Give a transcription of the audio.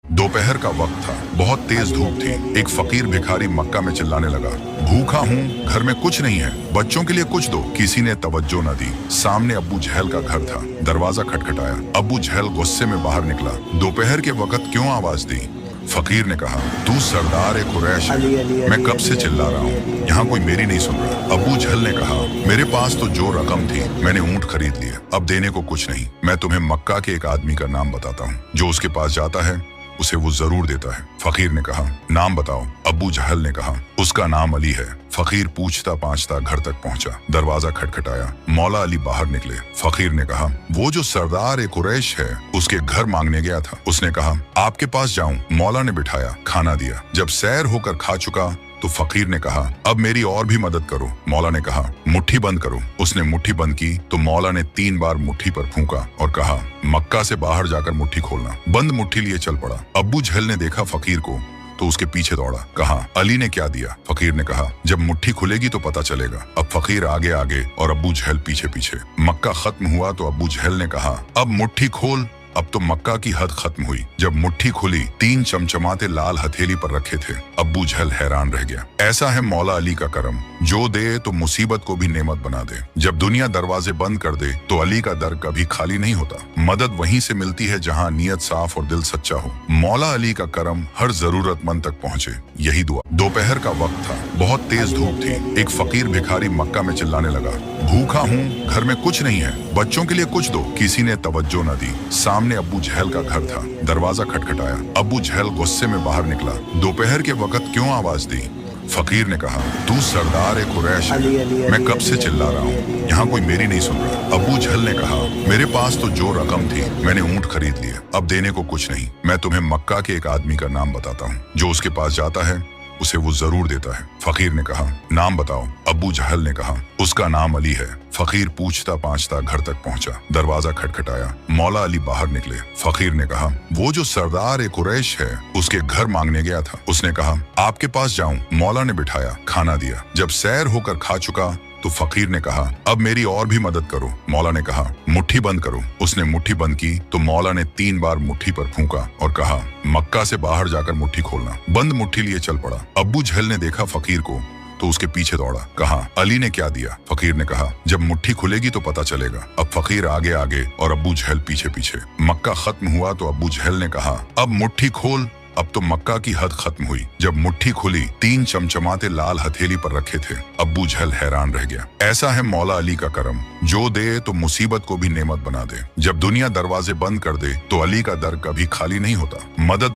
दोपहर का वक्त था, बहुत तेज धूप थी। एक फकीर भिखारी मक्का में चिल्लाने लगा, भूखा हूँ, घर में कुछ नहीं है, बच्चों के लिए कुछ दो। किसी ने तवज्जो न दी। सामने अब्बू जहल का घर था। दरवाजा खटखटाया। अब्बू जहल गुस्से में बाहर निकला। दोपहर के वक्त क्यों आवाज दी? फकीर ने कहा, तू सरदार कुरैश है, मैं कब से चिल्ला रहा हूँ, यहाँ कोई मेरी नहीं सुन रहा। अबू जहल ने कहा, मेरे पास तो जो रकम थी मैंने ऊंट खरीद लिए, अब देने को कुछ नहीं। मैं तुम्हें मक्का के एक आदमी का नाम बताता हूँ, जो उसके पास जाता है उसे वो जरूर देता है। फकीर ने कहा, नाम बताओ। अबू जहल ने कहा, उसका नाम अली है। फकीर पूछता पाछता घर तक पहुंचा। दरवाजा खटखटाया। मौला अली बाहर निकले। फकीर ने कहा, वो जो सरदार कुरैश है उसके घर मांगने गया था। उसने कहा, आपके पास जाऊं? मौला ने बिठाया, खाना दिया। जब सैर होकर खा चुका तो फकीर ने कहा, अब मेरी और भी मदद करो। मौला ने कहा, मुट्ठी बंद करो। उसने मुट्ठी बंद की तो मौला ने 3 बार मुट्ठी पर फूंका और कहा, मक्का से बाहर जाकर मुट्ठी खोलना। बंद मुट्ठी लिए चल पड़ा। अब्बू जहल ने देखा फकीर को तो उसके पीछे दौड़ा। कहा, अली ने क्या दिया? फकीर ने कहा, जब मुट्ठी खुलेगी तो पता चलेगा। अब फकीर आगे आगे और अब्बू जहल पीछे पीछे। मक्का खत्म हुआ तो अब्बू जहल ने कहा, अब मुट्ठी खोल। अब तो मक्का की हद खत्म हुई। जब मुट्ठी खुली, 3 चमचमाते लाल हथेली पर रखे थे। अब्बू जहल हैरान रह गया। ऐसा है मौला अली का करम, जो दे तो मुसीबत को भी नेमत बना दे। जब दुनिया दरवाजे बंद कर दे तो अली का दर कभी खाली नहीं होता। मदद वहीं से मिलती है जहां नियत साफ और दिल सच्चा हो। मौला अली का करम हर जरूरतमंद तक पहुंचे, यही दुआ। दोपहर का वक्त था, बहुत तेज धूप थी। एक फकीर भिखारी मक्का में चिल्लाने लगा, भूखा हूँ, घर में कुछ नहीं है, बच्चों के लिए कुछ दो। किसी ने तवज्जो न दी। सामने अब्बू जहल का घर था। दरवाजा खटखटाया। अब्बू जहल गुस्से में बाहर निकला। दोपहर के वक्त क्यों आवाज दी? फकीर ने कहा, तू सरदार कुरैश है, मैं कब से चिल्ला रहा हूँ, यहाँ कोई मेरी नहीं सुन रहा। अब्बू जहल ने कहा, मेरे पास तो जो रकम थी मैंने ऊंट खरीद लिए, अब देने को कुछ नहीं। मैं तुम्हें मक्का के एक आदमी का नाम बताता हूँ, जो उसके पास जाता है उसे वो जरूर देता है। फकीर ने कहा, नाम बताओ। अब्बू जहल ने कहा, उसका नाम अली है। फकीर पूछता पाछता घर तक पहुंचा। दरवाजा खटखटाया। मौला अली बाहर निकले। फकीर ने कहा, वो जो सरदार कुरैश है उसके घर मांगने गया था। उसने कहा, आपके पास जाऊं? मौला ने बिठाया, खाना दिया। जब सैर होकर खा चुका तो फकीर ने कहा, अब मेरी और भी मदद करो। मौला ने कहा, मुट्ठी बंद करो। उसने मुट्ठी बंद की तो मौला ने 3 बार मुट्ठी पर फूंका और कहा, मक्का से बाहर जाकर मुट्ठी खोलना। बंद मुट्ठी लिए चल पड़ा। अब्बू जहल ने देखा फकीर को तो उसके पीछे दौड़ा। कहा, अली ने क्या दिया? फकीर ने कहा, जब मुट्ठी खुलेगी तो पता चलेगा। अब फकीर आगे आगे और अब्बू जहल पीछे पीछे। मक्का खत्म हुआ तो अब्बू जहल ने कहा, अब मुट्ठी खोल। अब तो मक्का की हद खत्म हुई। जब मुट्ठी खुली, 3 चमचमाते लाल हथेली पर रखे थे। अब्बू जहल हैरान रह गया। ऐसा है मौला अली का करम, जो दे तो मुसीबत को भी नेमत बना दे। जब दुनिया दरवाजे बंद कर दे तो अली का दर कभी खाली नहीं होता। मदद